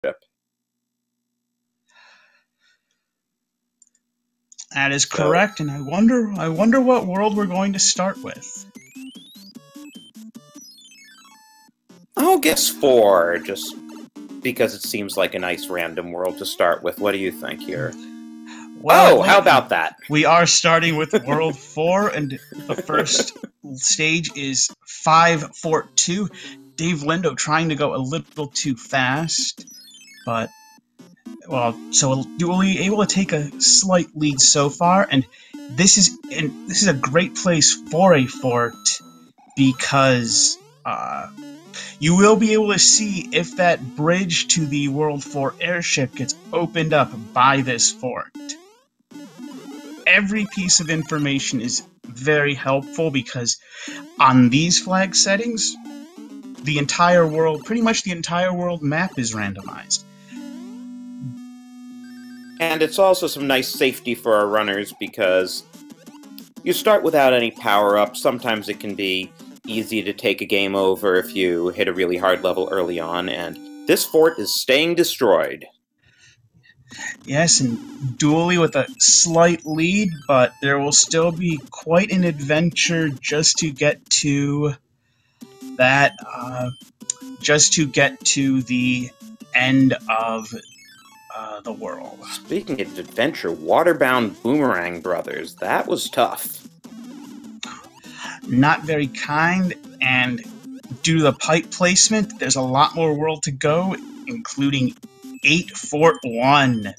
airship. That is correct, and I wonder what world we're going to start with. I'll guess 4, just because it seems like a nice random world to start with. What do you think here? Well, how about that? We are starting with World 4, and the first stage is 5 Fort 2. DaveLindo trying to go a little too fast, but, well, so Dooley able to take a slight lead so far, and this is a great place for a fort, because you will be able to see if that bridge to the World 4 airship gets opened up by this fort. Every piece of information is very helpful because on these flag settings, the entire world, pretty much the entire world map is randomized. And it's also some nice safety for our runners because you start without any power-ups. Sometimes it can be easy to take a game over if you hit a really hard level early on, and this fort is staying destroyed. Yes, and Dooley with a slight lead, but there will still be quite an adventure just to get to that, just to get to the end of the world. Speaking of adventure, Waterbound Boomerang Brothers, that was tough. Not very kind, and due to the pipe placement, there's a lot more world to go, including 8 Fort 1.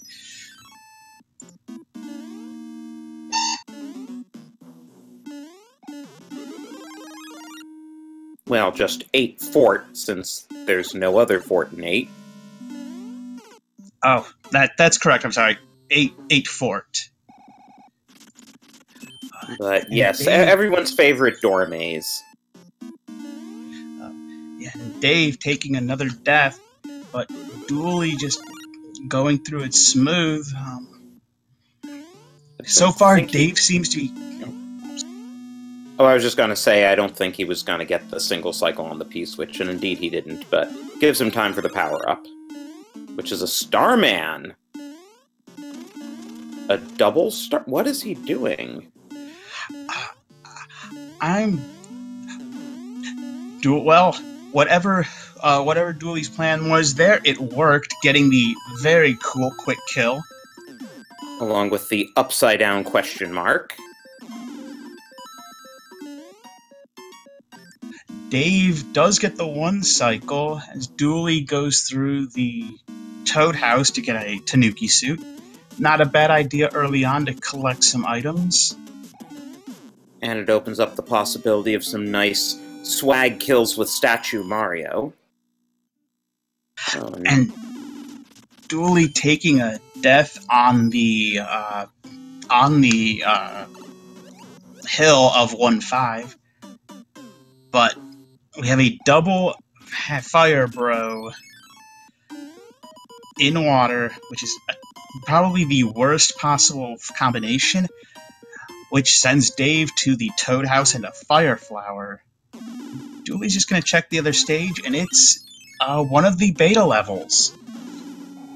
Well, just 8 fort, since there's no other fort in 8. Oh, that's correct. I'm sorry. 8 Fort. But yes, everyone's favorite door maze. Yeah, and Dave taking another death, but Dooley just going through it smooth. So far, Dave seems to be... Oh, I was just going to say, I don't think he was going to get the single cycle on the P-switch, and indeed he didn't, but gives him time for the power-up. Which is a Starman. A double star... What is he doing? Well, whatever Dooley's plan was there, it worked, getting the very cool quick kill. Along with the upside-down question mark. Dave does get the 1 cycle, as Dooley goes through the Toad House to get a Tanuki suit. Not a bad idea early on to collect some items. And it opens up the possibility of some nice swag kills with Statue Mario. And Dooley taking a death on the hill of 1-5. But we have a double fire bro in water, which is probably the worst possible combination, which sends Dave to the Toad House and a Fire Flower. Dooley's just going to check the other stage, and it's one of the beta levels.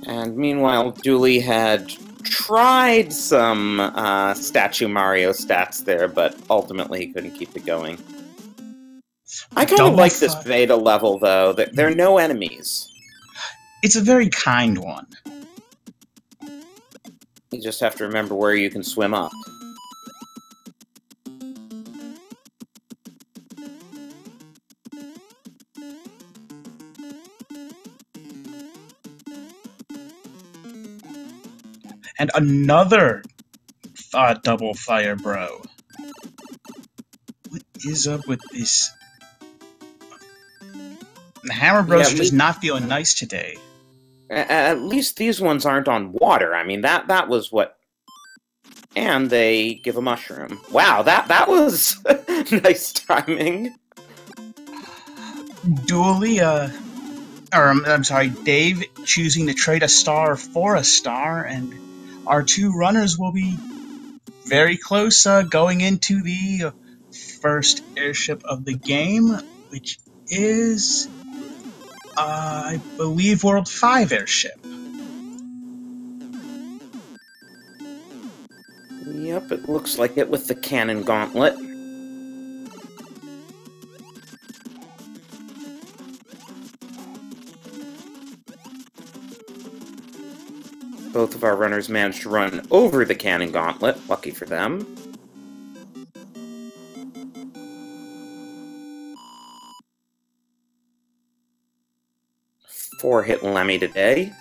And meanwhile, Dooley had tried some Statue Mario stats there, but ultimately he couldn't keep it going. I kind of like this beta level, though. There are no enemies. It's a very kind one. You just have to remember where you can swim up. And another double fire bro. What is up with this? The Hammer Bros are just not feeling nice today. At least these ones aren't on water. I mean, that was what... And they give a mushroom. Wow, that was nice timing. Dooley, I'm sorry, Dave choosing to trade a star for a star, and our 2 runners will be very close going into the first airship of the game, which is I believe World 5 airship. Yep, it looks like it with the cannon gauntlet. Both of our runners managed to run over the cannon gauntlet. Lucky for them. Four hit Lemmy today.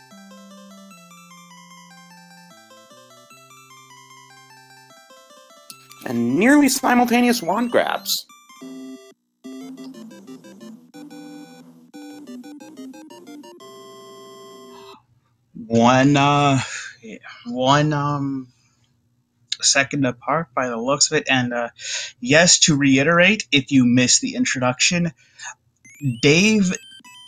And nearly simultaneous wand grabs. One second apart by the looks of it. And yes, to reiterate, if you missed the introduction, Dave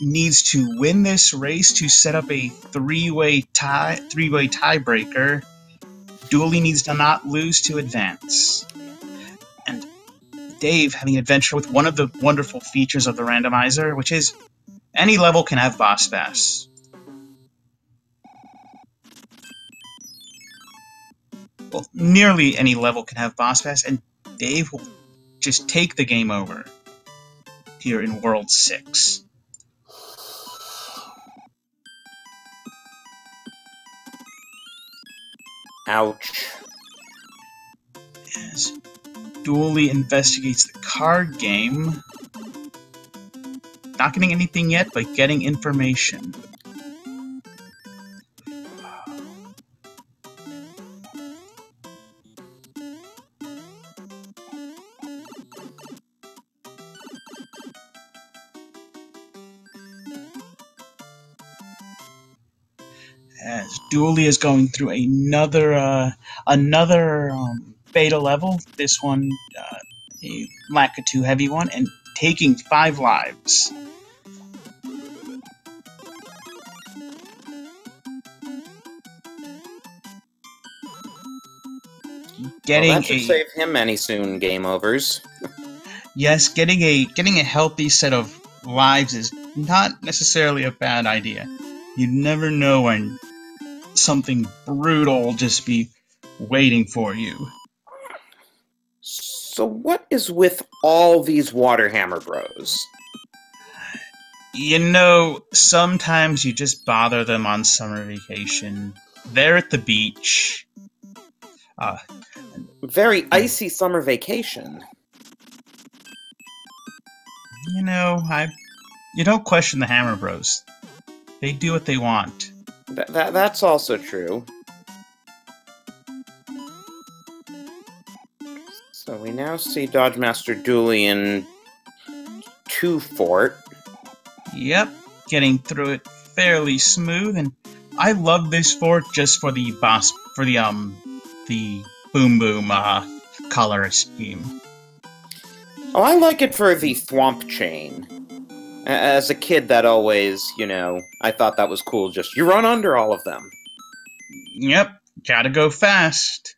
needs to win this race to set up a three-way tiebreaker. Dooley needs to not lose to advance. And Dave having an adventure with one of the wonderful features of the randomizer, which is any level can have boss bass. Well, nearly any level can have boss bass, and Dave will just take the game over here in World 6. Ouch. As Dooley investigates the card game. Not getting anything yet, but getting information. As Dooley is going through another beta level, this one a Lacka 2 heavy one, and taking 5 lives. Getting that should save him any soon game overs. Yes, getting a healthy set of lives is not necessarily a bad idea. You never know when something brutal will just be waiting for you. So what is with all these Waterhammer bros? You know, sometimes you just bother them on summer vacation. They're at the beach. Very icy summer vacation. You know, you don't question the Hammer Bros. They do what they want. That's also true. So we now see dodgemasterdooley in 2 fort. Yep, getting through it fairly smooth, and I love this fort just for the boom boom color scheme. Oh, I like it for the thwomp chain. As a kid, that always, I thought that was cool. Just, you run under all of them. Yep, gotta go fast.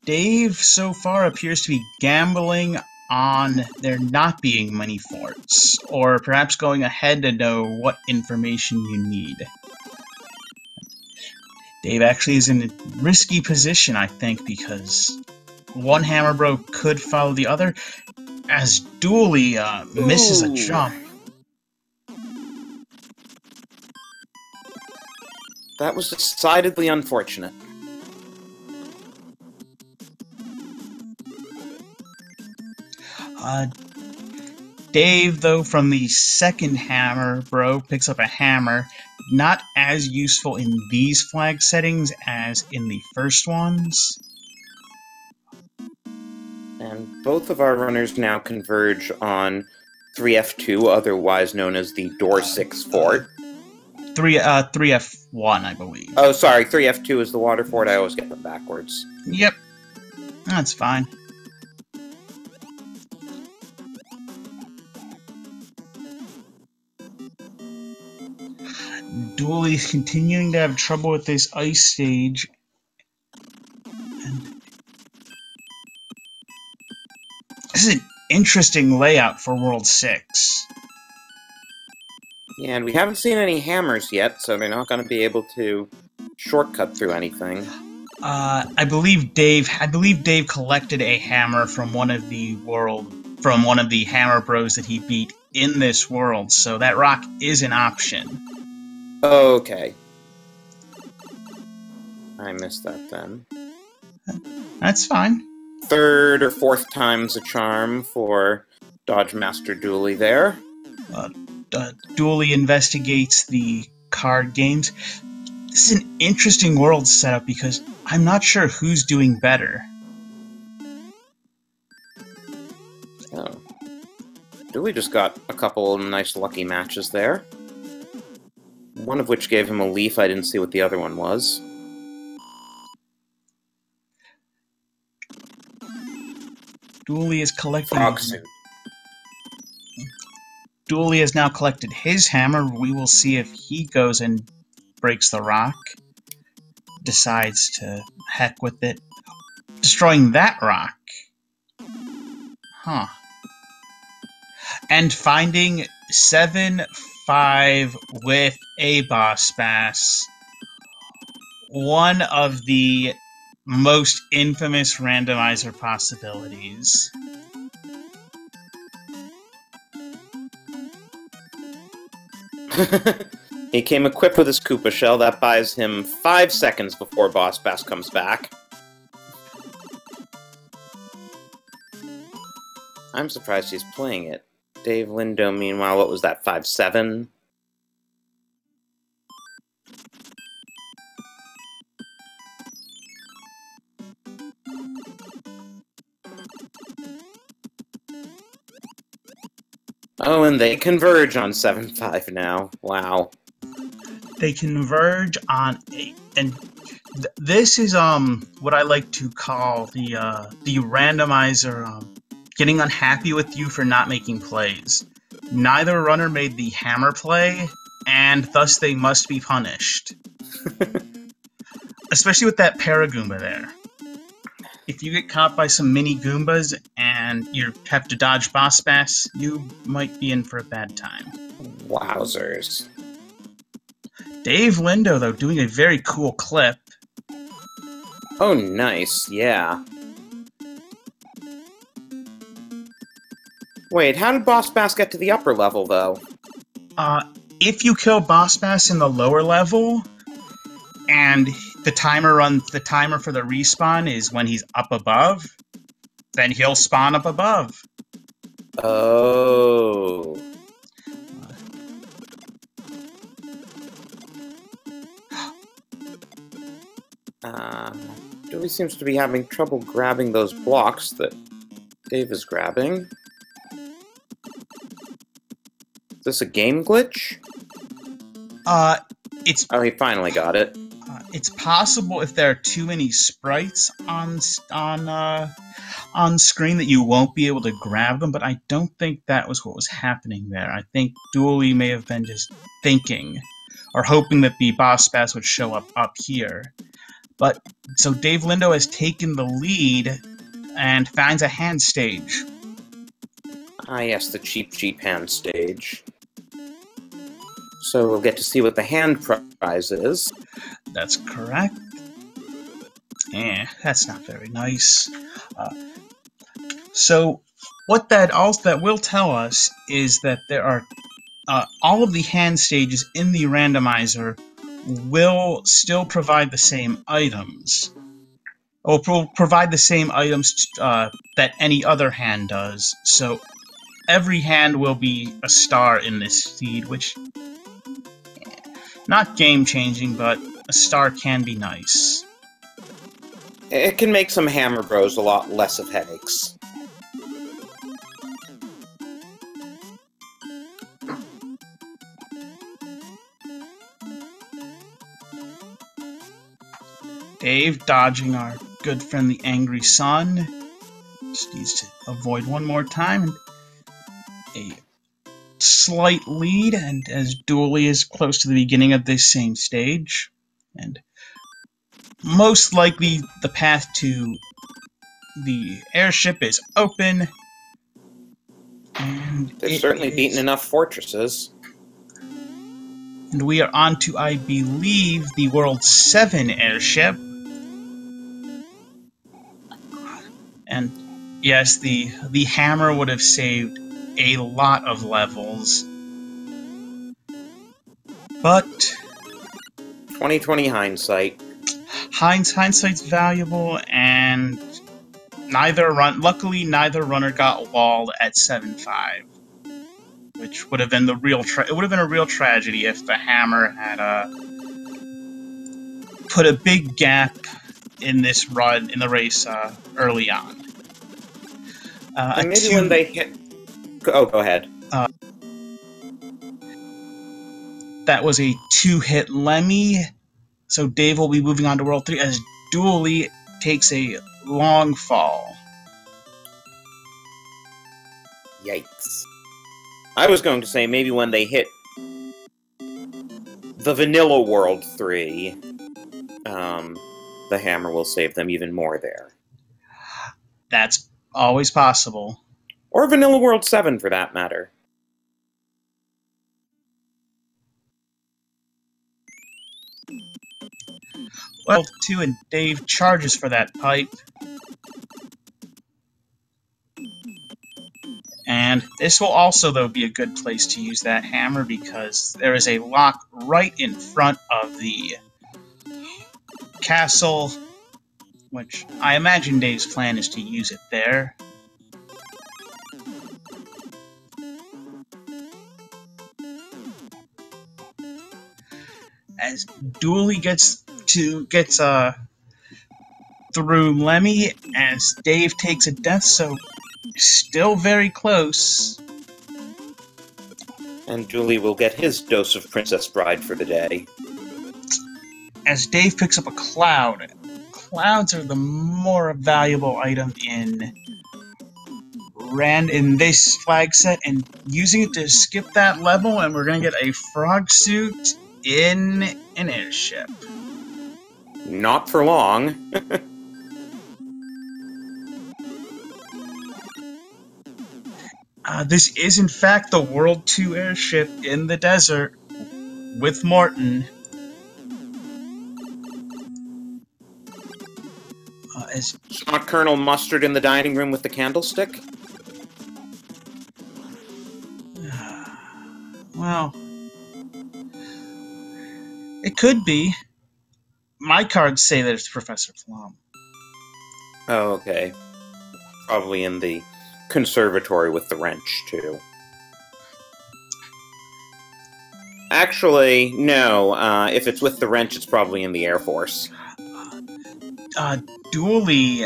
Dave, so far, appears to be gambling on there not being many forts, or perhaps going ahead to know what information you need. Dave actually is in a risky position, I think, because one Hammer Bro could follow the other, as Dooley misses a jump. That was decidedly unfortunate. Dave, though, from the second Hammer Bro, picks up a hammer, not as useful in these flag settings as in the first ones. And both of our runners now converge on 3F2, otherwise known as the Door 6 fort. 3F1, I believe. Oh, sorry, 3F2 is the water fort. I always get them backwards. Yep. That's fine. Dooley's continuing to have trouble with this ice stage. And this is an interesting layout for World 6. Yeah, and we haven't seen any hammers yet, so they're not going to be able to shortcut through anything. I believe Dave collected a hammer from one of the hammer bros that he beat in this world, so that rock is an option. Okay. I missed that then. That's fine. Third or fourth time's a charm for DodgemasterDooley there. Dooley investigates the card games. This is an interesting world setup because I'm not sure who's doing better. Oh. Dooley just got a couple of nice lucky matches there. One of which gave him a leaf. I didn't see what the other one was. Dooley is collecting... Frog suit. Dooley has now collected his hammer. We will see if he goes and breaks the rock. Decides to heck with it. Destroying that rock. Huh. And finding 7-5 with a boss bass. One of the most infamous randomizer possibilities. He came equipped with his Koopa Shell. That buys him 5 seconds before Boss Bass comes back. I'm surprised he's playing it. DaveLindo, meanwhile, what was that, 5-7? Oh, and they converge on 7-5 now. Wow. They converge on 8. And this is what I like to call the randomizer getting unhappy with you for not making plays. Neither runner made the hammer play, and thus they must be punished. Especially with that Paragoomba there. If you get caught by some mini Goombas and you have to dodge Boss Bass, you might be in for a bad time. Wowzers. DaveLindo, though, doing a very cool clip. Oh, nice, yeah. Wait, how did Boss Bass get to the upper level, though? If you kill Boss Bass in the lower level, and the timer for the respawn is when he's up above, then he'll spawn up above. Oh. Dooley seems to be having trouble grabbing those blocks that Dave is grabbing. Is this a game glitch? It's... Oh, he finally got it. It's possible if there are too many sprites on screen that you won't be able to grab them, but I don't think that was what was happening there. I think Dooley may have been just thinking, or hoping that the Boss Bass would show up here. But, so DaveLindo has taken the lead and finds a hand stage. Ah, yes, the cheap hand stage. So we'll get to see what the hand prize is. That's correct. That's not very nice. So, what that will tell us is that there are all of the hand stages in the randomizer will still provide the same items. Or provide the same items that any other hand does. So, every hand will be a star in this feed, which... not game-changing, but a star can be nice. It can make some Hammer Bros a lot less of headaches. Dave dodging our good friend the Angry Sun. Just needs to avoid one more time. And a slight lead, and as Dooley is close to the beginning of this same stage. And most likely the path to the airship is open. And they've certainly beaten enough fortresses. And we are on to, I believe, the World 7 airship. And yes, the hammer would have saved a lot of levels. But 2020 hindsight. Hindsight's valuable, and luckily neither runner got walled at 7-5. Which would have been it would have been a real tragedy if the hammer had put a big gap in this run in the race early on. And maybe when they hit. Oh, go ahead. That was a 2-hit Lemmy, so Dave will be moving on to World 3 as Dooley takes a long fall. Yikes. I was going to say maybe when they hit the Vanilla World 3, the hammer will save them even more there. That's always possible. Or Vanilla World 7, for that matter. Well, 2 and Dave charges for that pipe. And this will also, though, be a good place to use that hammer because there is a lock right in front of the castle, which I imagine Dave's plan is to use it there. As Dooley gets through Lemmy, as Dave takes a death, so still very close. And Dooley will get his dose of Princess Bride for the day. As Dave picks up a cloud. Clouds are the more valuable item in this flag set, and using it to skip that level, and we're gonna get a frog suit in an airship. Not for long. This is, in fact, the World 2 airship in the desert with Morton. It's not Colonel Mustard in the dining room with the candlestick? Well, it could be. My cards say that it's Professor Plum. Oh, okay. Probably in the conservatory with the wrench, too. Actually, no. If it's with the wrench, it's probably in the Air Force. Dooley,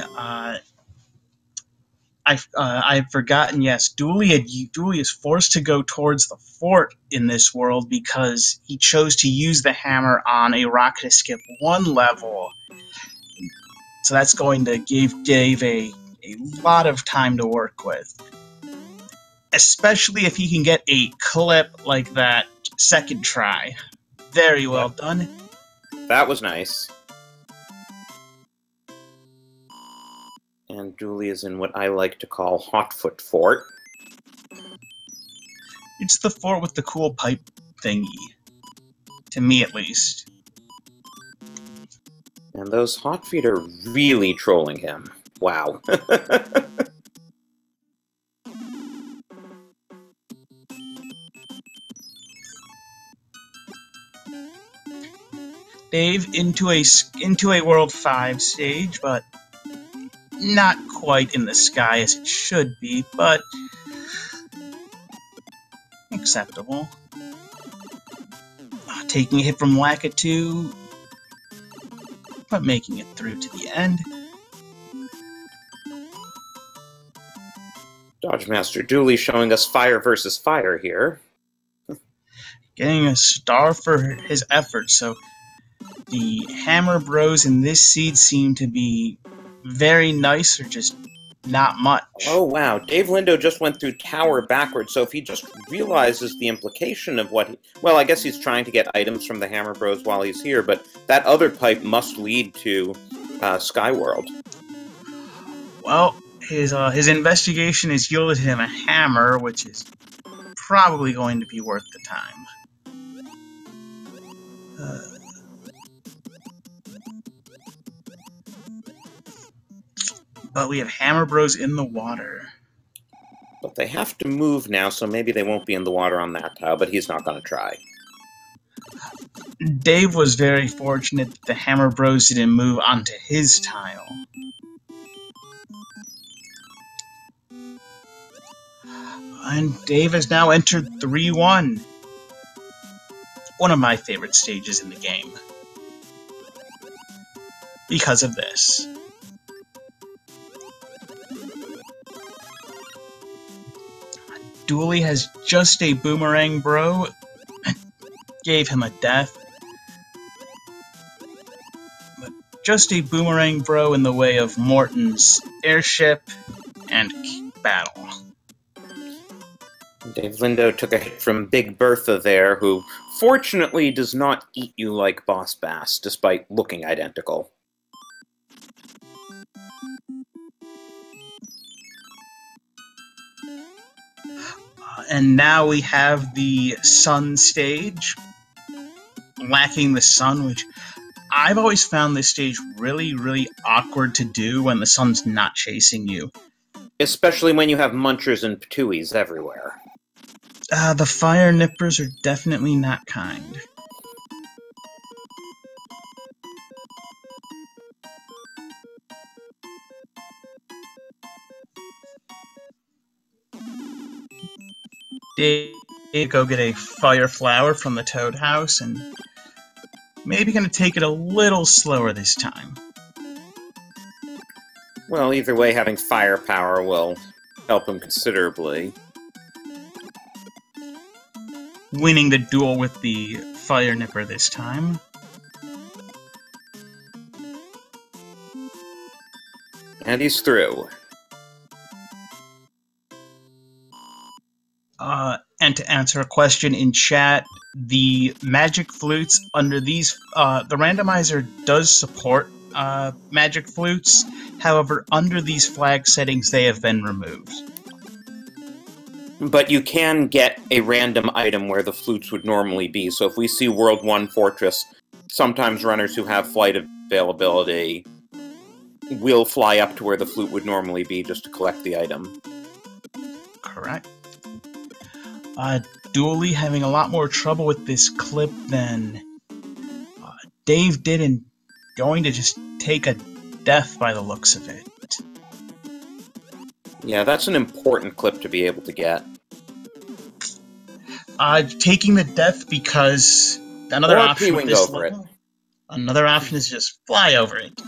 I've forgotten, yes, Dooley is forced to go towards the fort in this world because he chose to use the hammer on a rock to skip one level. So that's going to give Dave a lot of time to work with. Especially if he can get a clip like that second try. Very well done. That was nice. And Dooley is in what I like to call Hotfoot Fort. It's the fort with the cool pipe thingy. To me, at least. And those hot feet are really trolling him. Wow. Dave into a World 5 stage, but not quite in the sky as it should be, but acceptable. Taking a hit from Lakitu, but making it through to the end. Dodgemaster Dooley showing us fire versus fire here. Getting a star for his efforts, so the Hammer Bros in this seed seem to be very nice, or just not much. Oh, wow. DaveLindo just went through tower backwards, so if he just realizes the implication of what... Well, I guess he's trying to get items from the Hammer Bros while he's here, but that other pipe must lead to Skyworld. Well, his investigation has yielded him a hammer, which is probably going to be worth the time. But we have Hammer Bros in the water. But they have to move now, so maybe they won't be in the water on that tile, but he's not going to try. Dave was very fortunate that the Hammer Bros didn't move onto his tile. And Dave has now entered 3-1. One of my favorite stages in the game. Because of this. Dooley has just a Boomerang Bro. Gave him a death. But just a Boomerang Bro in the way of Morton's airship and battle. DaveLindo took a hit from Big Bertha there, who fortunately does not eat you like Boss Bass, despite looking identical. And now we have the sun stage, lacking the sun, which I've always found this stage really, really awkward to do when the sun's not chasing you. Especially when you have munchers and patooies everywhere. The fire nippers are definitely not kind. Dave go get a fire flower from the Toad House, and maybe gonna take it a little slower this time. Well, either way, having firepower will help him considerably. Winning the duel with the fire nipper this time. And he's through. And to answer a question in chat, the magic flutes under these, the randomizer does support magic flutes. However, under these flag settings, they have been removed. But you can get a random item where the flutes would normally be. So if we see World 1 Fortress, sometimes runners who have flight availability will fly up to where the flute would normally be just to collect the item. Correct. Dooley having a lot more trouble with this clip than Dave did, and going to just take a death by the looks of it. Yeah, that's an important clip to be able to get. Taking the death because another option with this over level, another option is just fly over it.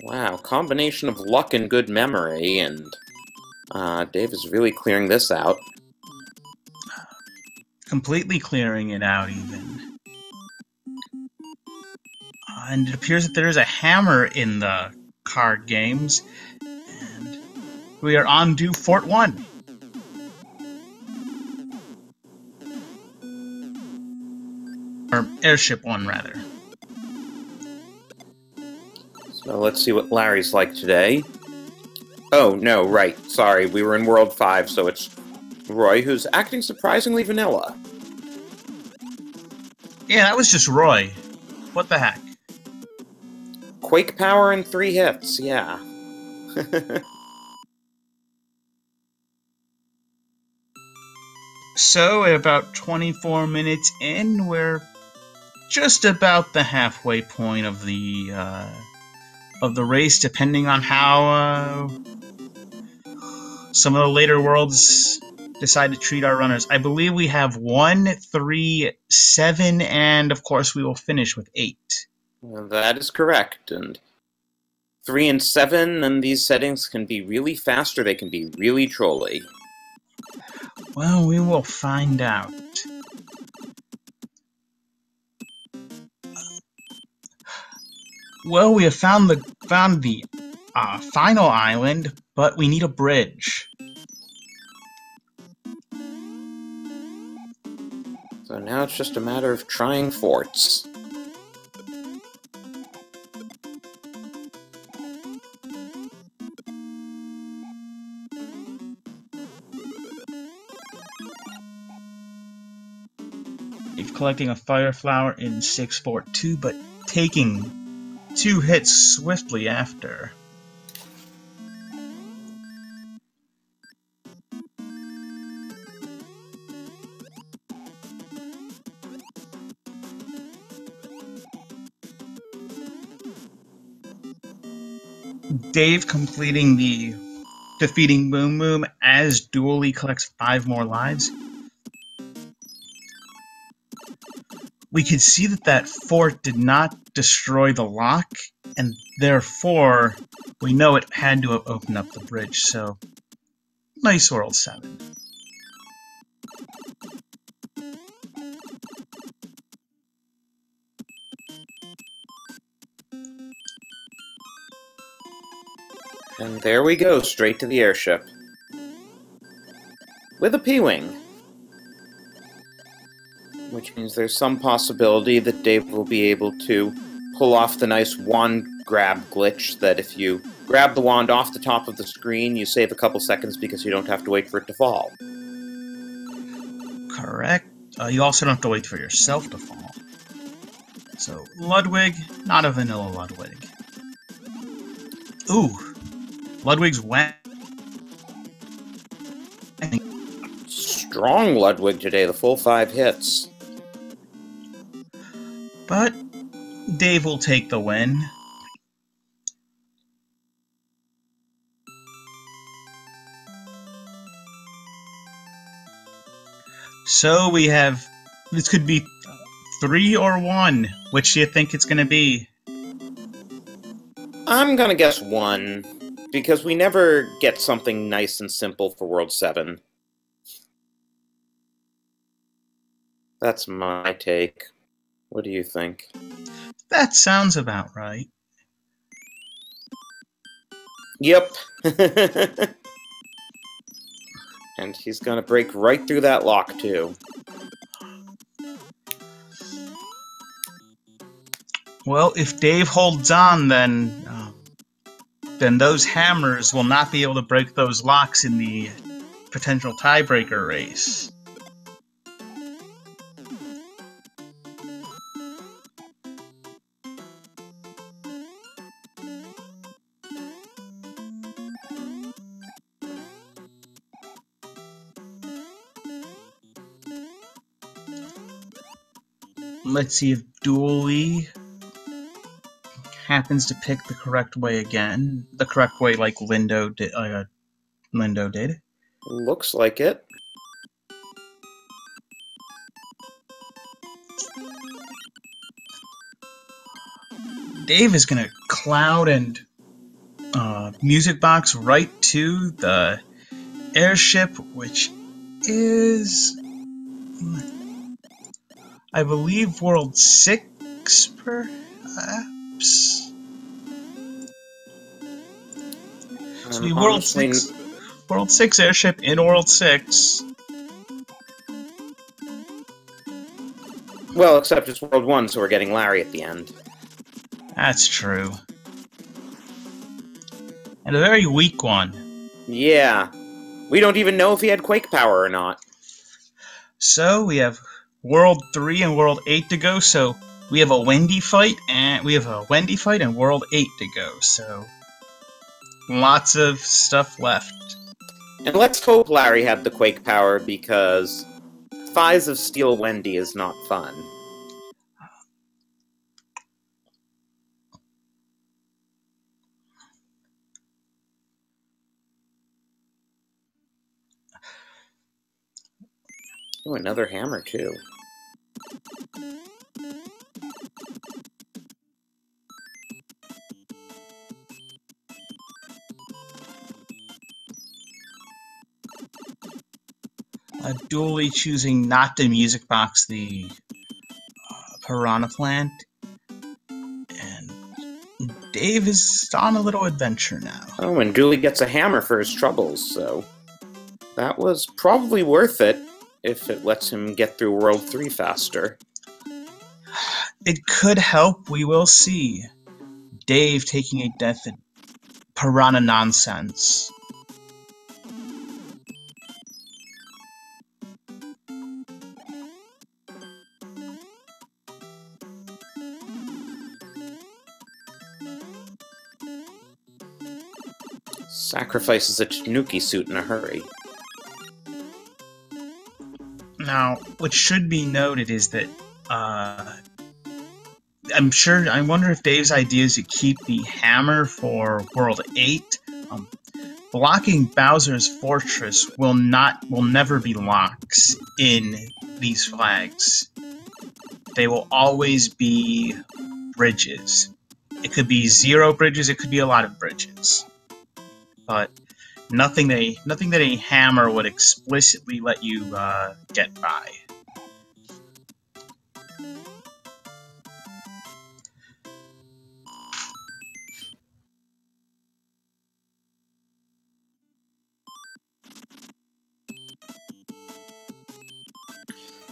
Wow, combination of luck and good memory, and Dave is really clearing this out. Completely clearing it out, even. And it appears that there is a hammer in the card games, and we are on to Fort 1. Or Airship 1, rather. So let's see what Larry's like today. Oh, no, right. Sorry, we were in World 5, so it's Roy, who's acting surprisingly vanilla. Yeah, that was just Roy. What the heck? Quake power in 3 hits, yeah. So, at about 24 minutes in, we're just about the halfway point of the race, depending on how some of the later worlds decide to treat our runners. I believe we have 1, 3, 7, and of course we will finish with 8. Well, that is correct, and 3 and 7 in these settings can be really fast or they can be really trolly. Well, we will find out. Well, we have found the final island, but we need a bridge. So now it's just a matter of trying forts. He's collecting a fire flower in 642, but taking 2 hits swiftly after. Dave completing the defeating Boom Boom as Dooley collects 5 more lives. We could see that that fort did not destroy the lock, and therefore we know it had to have opened up the bridge, so nice World 7. And there we go, straight to the airship. With a P-Wing. Which means there's some possibility that Dave will be able to pull off the nice wand grab glitch that if you grab the wand off the top of the screen, you save a couple seconds because you don't have to wait for it to fall. Correct. You also don't have to wait for yourself to fall. So, Ludwig, not a vanilla Ludwig. Ooh. Ludwig's wet. Strong Ludwig today, the full 5 hits. But Dave will take the win. So we have, this could be 3 or 1. Which do you think it's going to be? I'm gonna guess 1, because we never get something nice and simple for World 7. That's my take. What do you think? That sounds about right. Yep. And he's gonna break right through that lock, too. Well, if Dave holds on, then those hammers will not be able to break those locks in the potential tiebreaker race. Let's see if Dooley happens to pick the correct way again. The correct way like Lindo did. Looks like it. Dave is gonna cloud and music box right to the airship, which is, I believe, World 6, perhaps? So we World 6 airship in World 6. Well, except it's World 1, so we're getting Larry at the end. That's true. And a very weak one. Yeah. We don't even know if he had Quake power or not. So we have World 3 and World 8 to go, so we have a Wendy fight and World 8 to go, so lots of stuff left. And let's hope Larry had the Quake power, because Thighs of Steel Wendy is not fun. Oh, another hammer, too. Dooley choosing not to music box the Piranha Plant. And Dave is on a little adventure now. Oh, and Dooley gets a hammer for his troubles, so that was probably worth it if it lets him get through World 3 faster. It could help, we will see. Dave taking a death at Piranha Nonsense. Sacrifices a Tanuki suit in a hurry. Now, what should be noted is that, I wonder if Dave's idea is to keep the hammer for World 8. Blocking Bowser's Fortress will never be locks in these flags. They will always be bridges. It could be 0 bridges, it could be a lot of bridges. But nothing that a hammer would explicitly let you get by.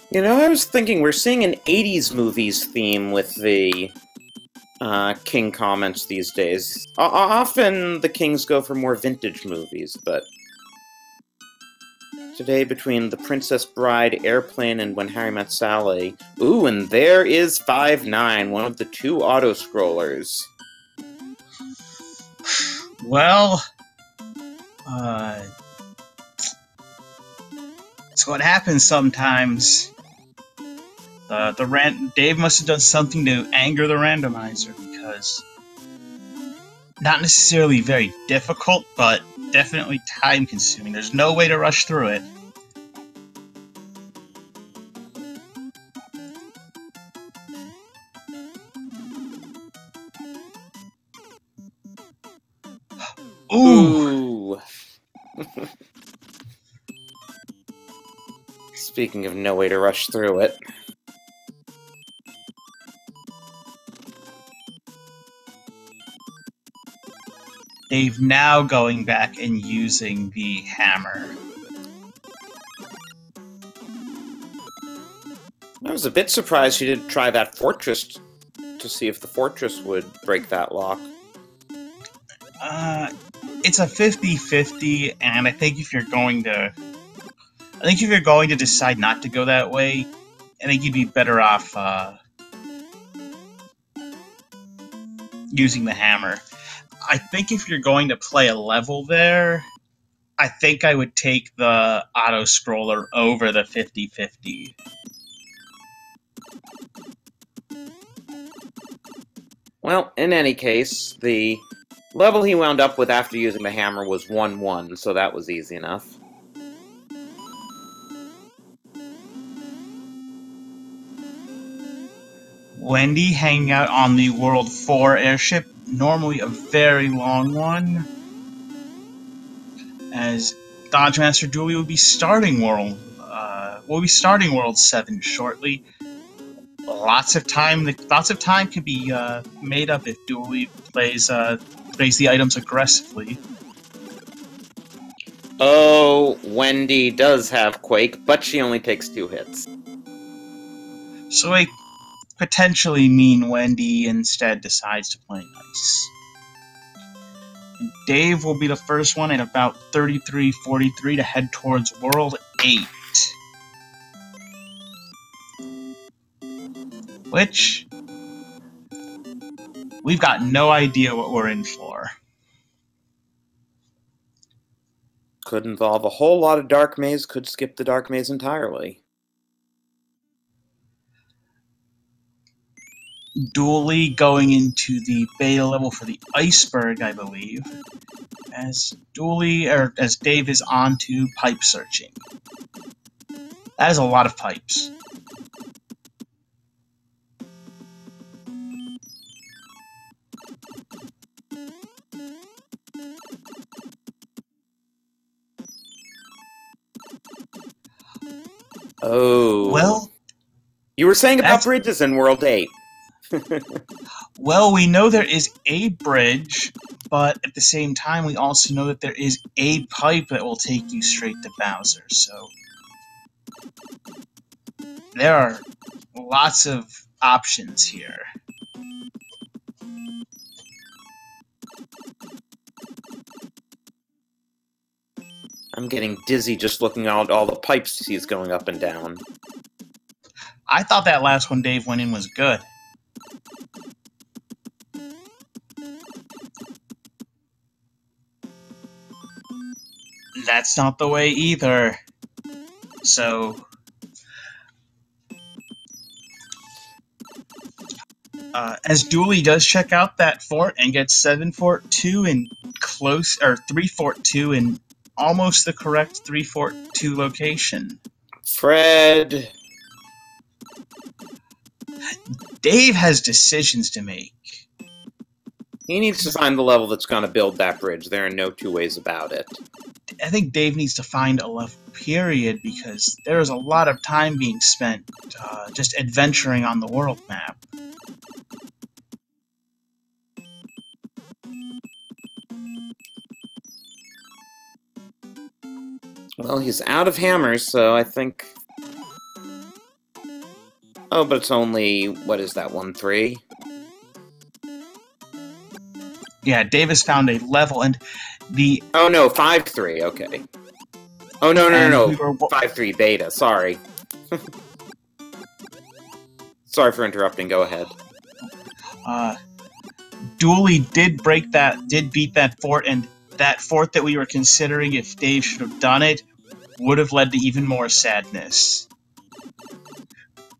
You know, I was thinking we're seeing an 80s movies theme with the King comments these days. Often the Kings go for more vintage movies, but today between The Princess Bride, Airplane, and When Harry Met Sally... Ooh, and there is 5-9, one of the 2 auto-scrollers. Well, it's what happens sometimes. Dave must have done something to anger the randomizer, because not necessarily very difficult, but definitely time-consuming. There's no way to rush through it. Ooh! Speaking of no way to rush through it. Dave now going back and using the hammer. I was a bit surprised you didn't try that fortress to see if the fortress would break that lock. It's a 50-50, and I think if you're going to decide not to go that way, I think you'd be better off using the hammer. I think if you're going to play a level there, I think I would take the auto-scroller over the 50-50. Well, in any case, the level he wound up with after using the hammer was 1-1, so that was easy enough. Wendy hanging out on the World 4 airship, normally a very long one, as dodgemasterdooley will be starting World 7 shortly. Lots of time can be made up if Dooley plays the items aggressively. Oh, Wendy does have Quake, but she only takes 2 hits. So a potentially mean Wendy instead decides to play nice. And Dave will be the first one at about 33-43 to head towards World 8. Which, we've got no idea what we're in for. Could involve a whole lot of Dark Maze, could skip the Dark Maze entirely. Dooley going into the beta level for the iceberg, I believe, as Dave is on to pipe searching. That is a lot of pipes. Oh. Well, you were saying about bridges in World 8. Well, we know there is a bridge, but at the same time, we also know that there is a pipe that will take you straight to Bowser, so... There are lots of options here. I'm getting dizzy just looking at all the pipes he's going up and down. I thought that last one Dave went in was good. That's not the way either. So... as Dooley does check out that fort and gets 7 Fort 2 in close, or 3 Fort 2 in almost the correct 3 Fort 2 location. Fred! Dave has decisions to make. He needs to find the level that's going to build that bridge. There are no two ways about it. I think Dave needs to find a level, period, because there is a lot of time being spent just adventuring on the world map. Well, he's out of hammers, so I think... Oh, but it's only... What is that, 1-3? Yeah, Dave has found a level, and the... Oh, no, 5-3, okay. Oh, no, 5-3 beta, sorry. Sorry for interrupting, go ahead. Dooley did beat that fort, and that fort that we were considering, if Dave should have done it, would have led to even more sadness.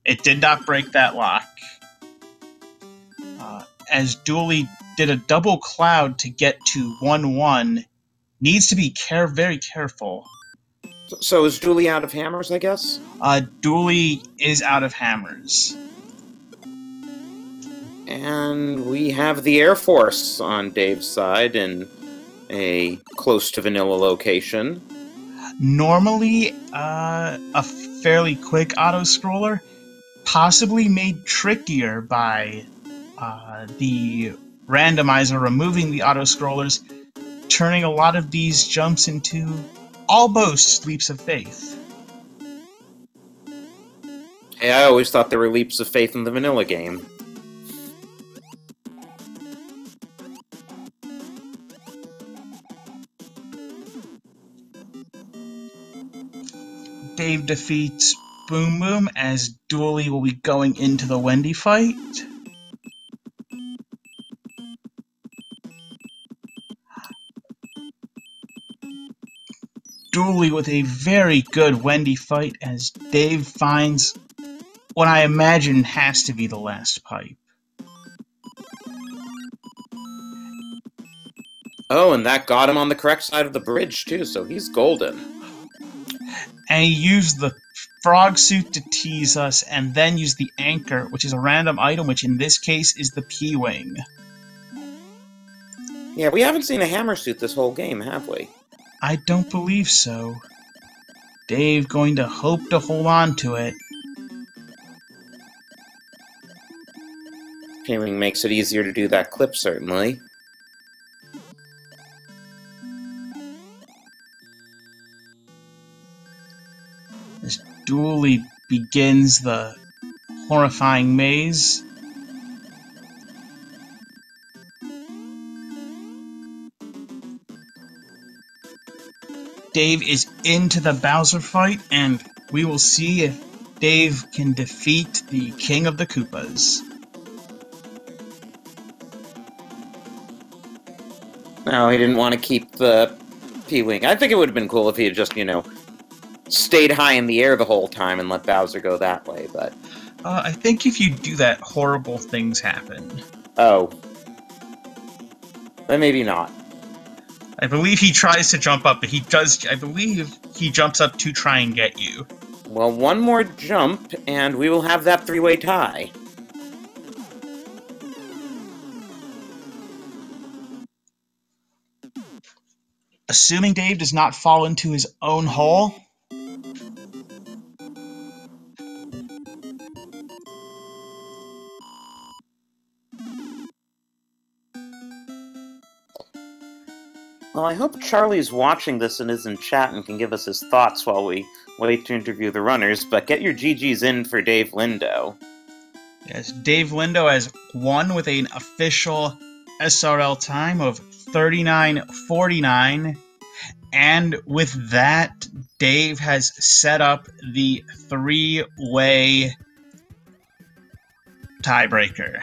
It did not break that lock. As Dooley did a double cloud to get to 1-1, needs to be very careful. So is Dooley out of hammers, I guess? Dooley is out of hammers. And we have the Air Force on Dave's side in a close to vanilla location. Normally, a fairly quick auto-scroller, possibly made trickier by the randomizer removing the auto-scrollers, turning a lot of these jumps into almost leaps of faith. Hey, I always thought there were leaps of faith in the vanilla game. Dave defeats Boom Boom as Dooley will be going into the Wendy fight. Dooley with a very good Wendy fight as Dave finds what I imagine has to be the last pipe. Oh, and that got him on the correct side of the bridge, too, so he's golden. And he used the frog suit to tease us, and then used the anchor, which is a random item, which in this case is the P-Wing. Yeah, we haven't seen a hammer suit this whole game, have we? I don't believe so. Dave going to hope to hold on to it. P-Wing makes it easier to do that clip, certainly. As Dooley begins the horrifying maze. Dave is into the Bowser fight, and we will see if Dave can defeat the King of the Koopas. No, he didn't want to keep the P-Wing. I think it would have been cool if he had just, stayed high in the air the whole time and let Bowser go that way, but... I think if you do that, horrible things happen. Oh. Then maybe not. I believe he tries to jump up, but I believe he jumps up to try and get you. Well, one more jump, and we will have that three-way tie. Assuming Dave does not fall into his own hole. Well, I hope Charlie's watching this and is in chat and can give us his thoughts while we wait to interview the runners, but get your GGs in for DaveLindo. Yes, DaveLindo has won with an official SRL time of 39:49, and with that, Dave has set up the three-way tiebreaker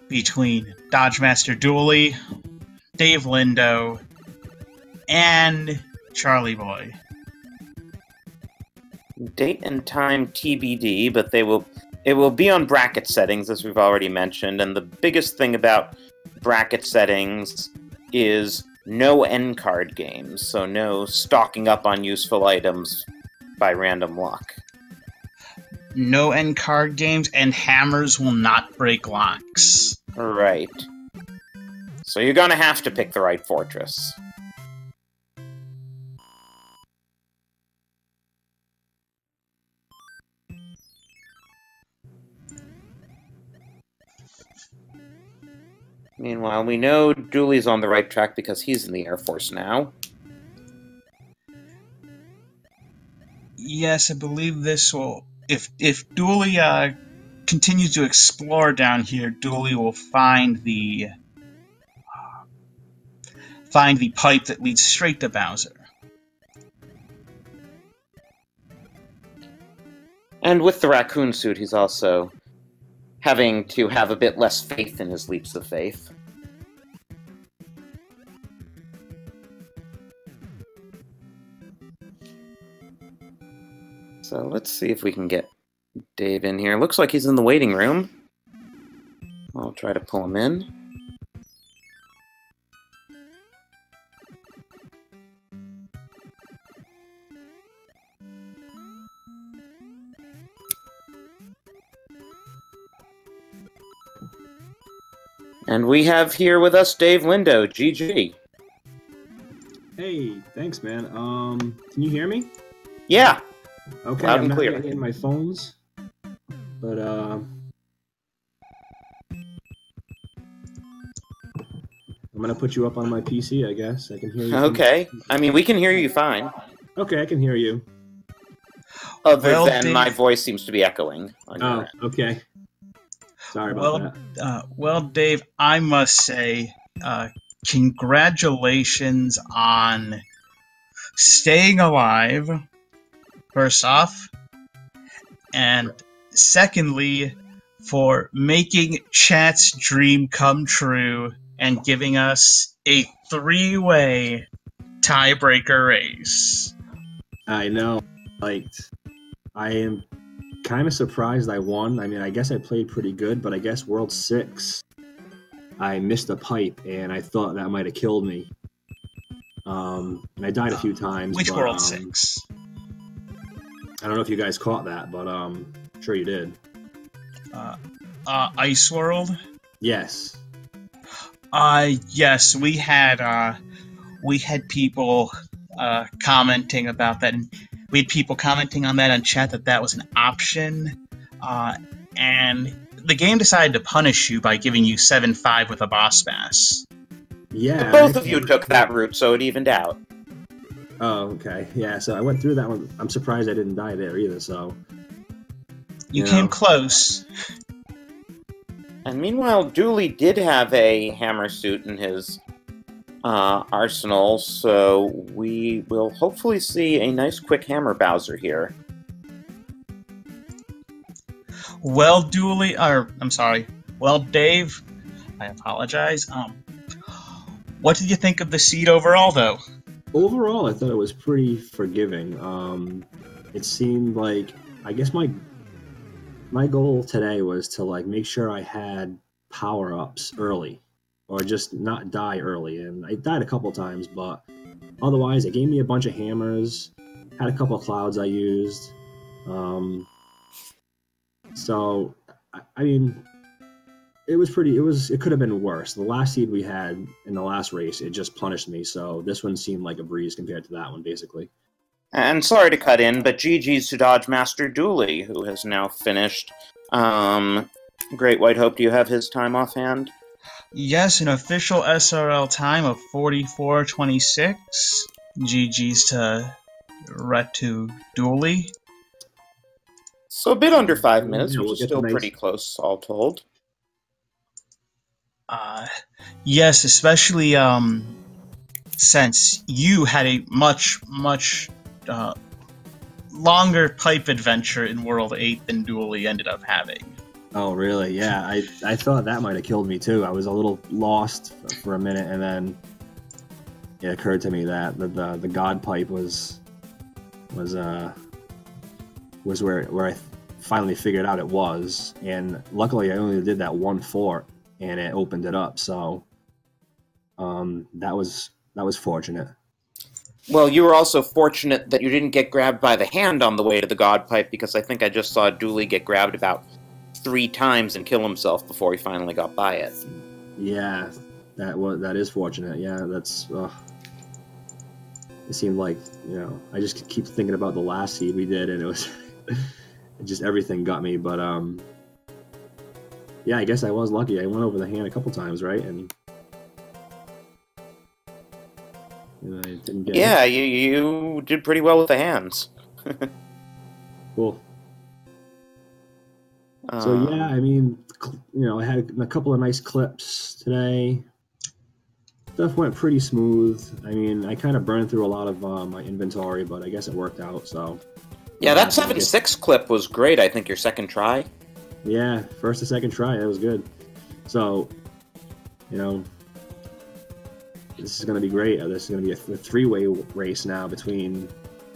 between DodgemasterDooley, DaveLindo, and Charlie Boy. Date and time TBD, but it will be on bracket settings, as we've already mentioned, and the biggest thing about bracket settings is no end card games, so no stocking up on useful items by random luck. No end card games, and hammers will not break locks. Right. So you're gonna have to pick the right fortress. Meanwhile, we know Dooley's on the right track because he's in the Air Force now. Yes, I believe this will... If Dooley continues to explore down here, Dooley will find the pipe that leads straight to Bowser. And with the raccoon suit, he's also having to have a bit less faith in his leaps of faith. So let's see if we can get Dave in here. Looks like he's in the waiting room. I'll try to pull him in. And we have here with us DaveLindo. GG. Hey, thanks, man. Can you hear me? Yeah. Okay, Loud I'm and not clear. getting it in my phones, but I'm gonna put you up on my PC. I guess I can hear you. Okay. I mean, we can hear you fine. Okay, I can hear you. Other Well, than Dave- my voice seems to be echoing on your Oh, end. okay. Sorry about that. Well, Dave, I must say, congratulations on staying alive, first off, and secondly, for making chat's dream come true and giving us a three-way tiebreaker race. I know. Like, I am kind of surprised I won. I mean, I guess I played pretty good, but I guess World 6, I missed a pipe, and I thought that might have killed me. And I died a few times. Which but, World 6? I don't know if you guys caught that, but I'm sure you did. Ice World? Yes. Yes, we had people commenting about that, and we had people commenting on that on chat that was an option, and the game decided to punish you by giving you 7-5 with a boss bass. Yeah. Both of you took that route, so it evened out. Oh, okay. Yeah, so I went through that one. I'm surprised I didn't die there either, so... You came close. And meanwhile, Dooley did have a hammer suit in his arsenal, so we will hopefully see a nice quick hammer Bowser here. Well, Dooley, well, Dave, I apologize. What did you think of the seed overall, though? Overall, I thought it was pretty forgiving. It seemed like, I guess my goal today was to like make sure I had power-ups early, or just not die early. And I died a couple times, but otherwise, it gave me a bunch of hammers. Had a couple of clouds I used. So, I mean, it was pretty. It could have been worse. The last seed we had in the last race, it just punished me. So this one seemed like a breeze compared to that one, basically. And sorry to cut in, but GG's to dodgemasterdooley, who has now finished. Great White Hope, do you have his time offhand? Yes, an official SRL time of 44:26. GG's to Retu Dooley. So a bit under 5 minutes, Yeah, which we'll is get still the nice- pretty close, all told. Yes, especially since you had a much longer pipe adventure in World 8 than Dooley ended up having. Oh, really? Yeah, I thought that might have killed me too. I was a little lost for a minute, and then it occurred to me that the God pipe was where I finally figured out it was, and luckily I only did that one fort, and it opened it up. So that was fortunate. Well, you were also fortunate that you didn't get grabbed by the hand on the way to the God Pipe, because I think I just saw Dooley get grabbed about 3 times and kill himself before he finally got by it. Yeah, that is fortunate. Yeah, that's. It seemed like, I just keep thinking about the last seed we did, and it was just everything got me. But yeah, I guess I was lucky. I went over the hand a couple times, right? And I didn't get it. You did pretty well with the hands. Cool. So yeah, I mean, I had a couple of nice clips today. Stuff went pretty smooth. I mean, I kind of burned through a lot of my inventory, but I guess it worked out. So yeah, that 7.6 clip was great. I think your second try. Yeah, first and second try, that was good. So, this is going to be great. This is going to be a 3-way race now between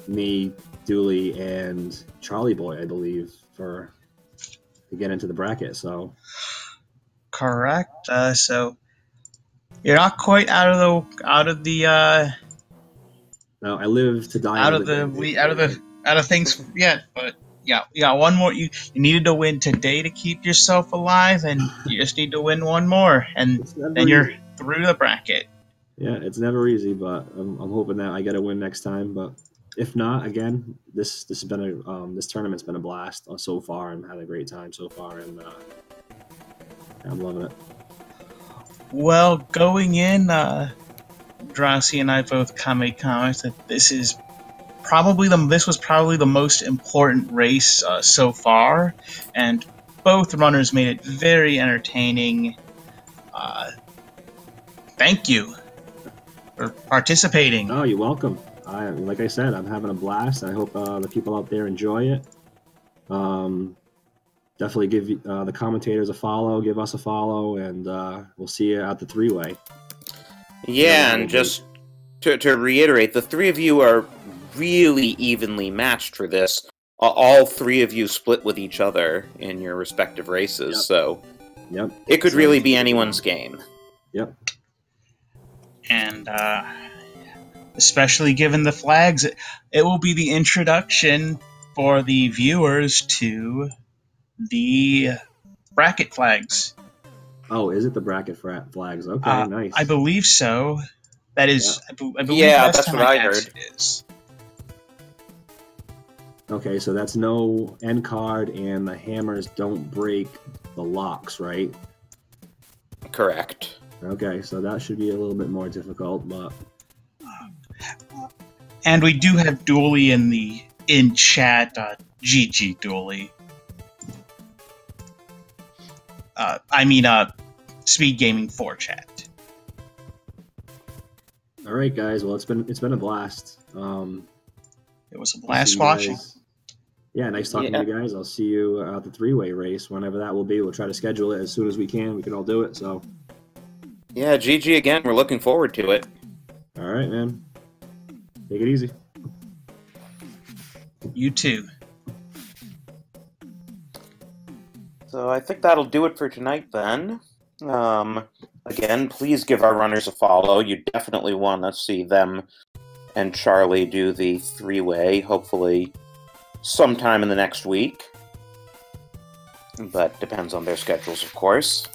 me, Dooley, and Charlie Boy, I believe, to get into the bracket. So correct. So you're not quite out of the. No, I live to die. Out of things yet, but yeah, one more. You needed to win today to keep yourself alive, and you just need to win one more, and then you're through the bracket. Yeah, it's never easy, but I'm hoping that I get a win next time. But if not, again, this has been this tournament's been a blast so far. I'm having a great time so far, and I'm loving it. Well, going in, Drosy and I both made comments that this was probably the most important race so far, and both runners made it very entertaining. Thank you for participating. Oh, you're welcome. Like I said, I'm having a blast. I hope the people out there enjoy it. Definitely give the commentators a follow, give us a follow, and we'll see you at the 3-way. Yeah, and just to reiterate, the 3 of you are really evenly matched for this. All 3 of you split with each other in your respective races, Yep. So Yep. It could really be anyone's game. Yep. And especially given the flags, it will be the introduction for the viewers to the bracket flags. Oh, is it the bracket flags? Okay, nice. I believe so. That is, yeah. I believe that's what I heard. It is. Okay, so that's no end card, and the hammers don't break the locks, right? Correct. Okay, so that should be a little bit more difficult, but and we do have Dooley in chat. GG Dooley. Speed Gaming 4 chat. all right, guys. Well, it's been a blast. It was a blast watching. Yeah, nice talking to you guys. I'll see you at the 3-way race, whenever that will be. We'll try to schedule it as soon as we can. We can all do it. So. Yeah, GG again. We're looking forward to it. All right, man. Take it easy. You too. So I think that'll do it for tonight then. Again, please give our runners a follow. You definitely want to see them and Charlie do the 3-way, hopefully sometime in the next week. But depends on their schedules, of course.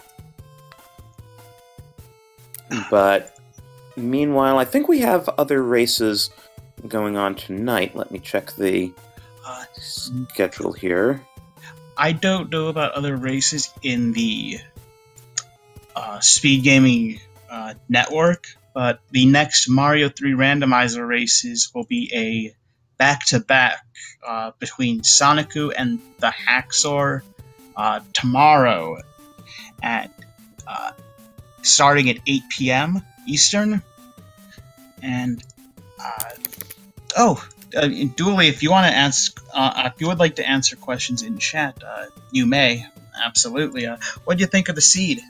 But meanwhile, I think we have other races going on tonight. Let me check the schedule here. I don't know about other races in the Speed Gaming Network, but the next Mario 3 randomizer races will be a back-to-back between Sonicu and the Haxor tomorrow at starting at 8 p.m. Eastern. And Dooley, if you want to ask, if you would like to answer questions in chat, you may. Absolutely. What do you think of the seed?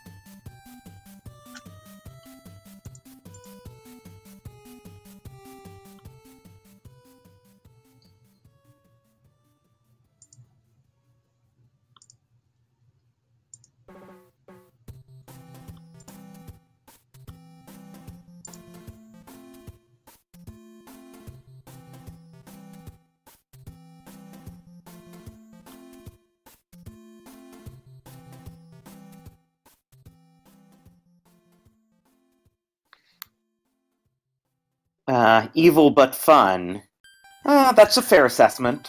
Evil but fun. That's a fair assessment.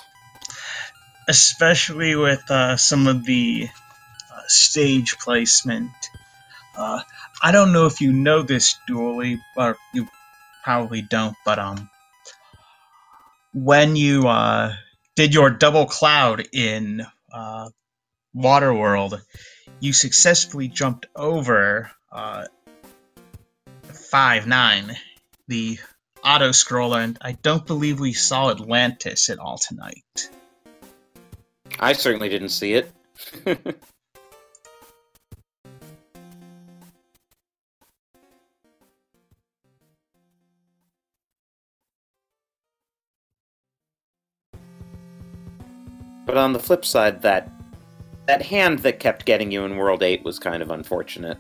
Especially with some of the stage placement. I don't know if you know this, Dooley, or you probably don't, but when you did your double cloud in Waterworld, you successfully jumped over 5-9, the auto-scroller, and I don't believe we saw Atlantis at all tonight. I certainly didn't see it. But on the flip side, that hand that kept getting you in World 8 was kind of unfortunate.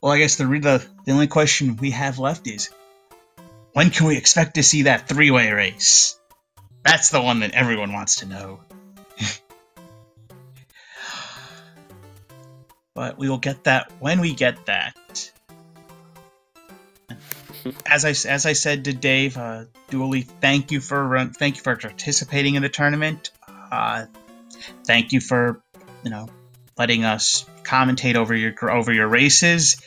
Well, I guess the only question we have left is, when can we expect to see that three-way race? That's the one that everyone wants to know. But we will get that when we get that. As I said to Dave, Dooley, thank you for participating in the tournament. Thank you for letting us commentate over your races,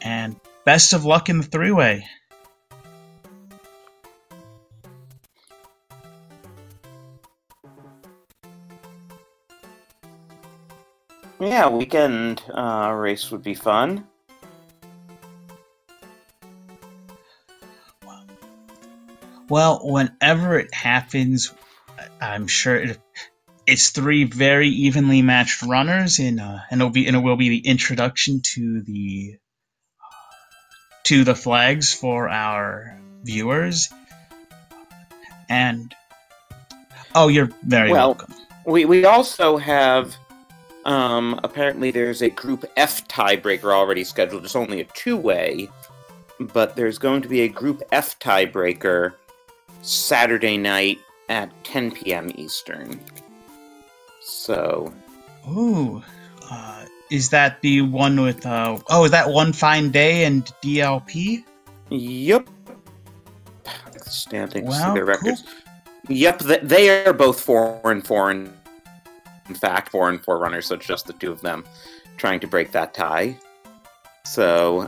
and best of luck in the three-way. Yeah, weekend race would be fun. Well, whenever it happens, I'm sure it's three very evenly matched runners, and it will be the introduction to the flags for our viewers. And you're very welcome. We also have apparently there's a Group F tiebreaker already scheduled. It's only a two-way, but there's going to be a Group F tiebreaker Saturday night at 10 p.m. Eastern. So... Ooh. Is that the one with, is that One Fine Day and DLP? Yep. Standings, wow, their records. Cool. Yep, they are both 4-4. In fact, 4-4 runners, so it's just the two of them trying to break that tie. So,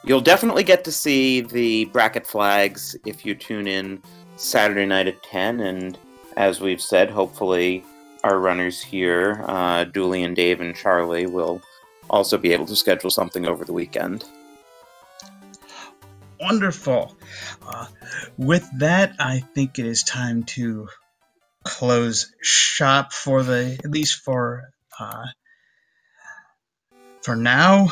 you'll definitely get to see the bracket flags if you tune in Saturday night at 10, and as we've said, hopefully our runners here, Dooley and Dave and Charlie, will also be able to schedule something over the weekend. Wonderful. With that, I think it is time to close shop at least for now.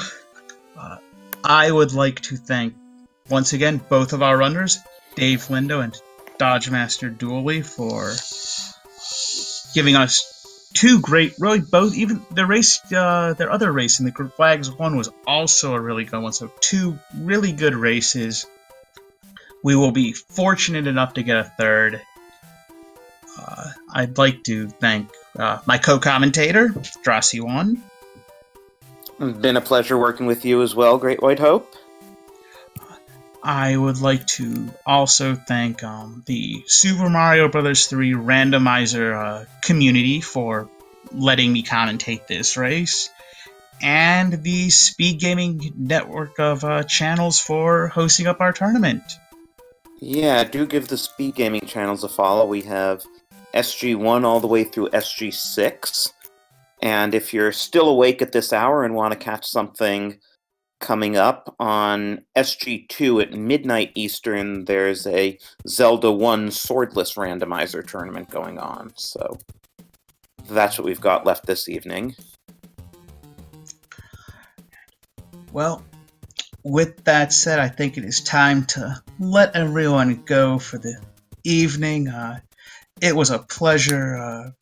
I would like to thank once again both of our runners, DaveLindo and DodgemasterDooley, for giving us two great, really both, even their other race in the Group Flags one was also a really good one, so two really good races. We will be fortunate enough to get a third. I'd like to thank my co-commentator, Drosy1. It's been a pleasure working with you as well, Great White Hope. I would like to also thank the Super Mario Bros. 3 Randomizer community for letting me commentate this race, and the Speed Gaming network of channels for hosting up our tournament. Yeah, do give the Speed Gaming channels a follow. We have SG1 all the way through SG6, and if you're still awake at this hour and want to catch something coming up on SG2 at midnight Eastern, there's a Zelda 1 Swordless Randomizer tournament going on, so that's what we've got left this evening. Well, with that said, I think it is time to let everyone go for the evening. It was a pleasure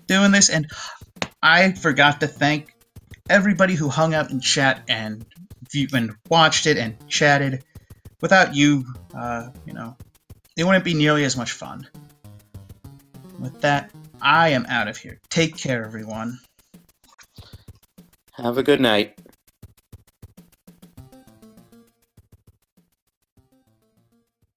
doing this, and I forgot to thank everybody who hung out in chat and watched it and chatted. Without you, it wouldn't be nearly as much fun. With that, I am out of here. Take care, everyone. Have a good night.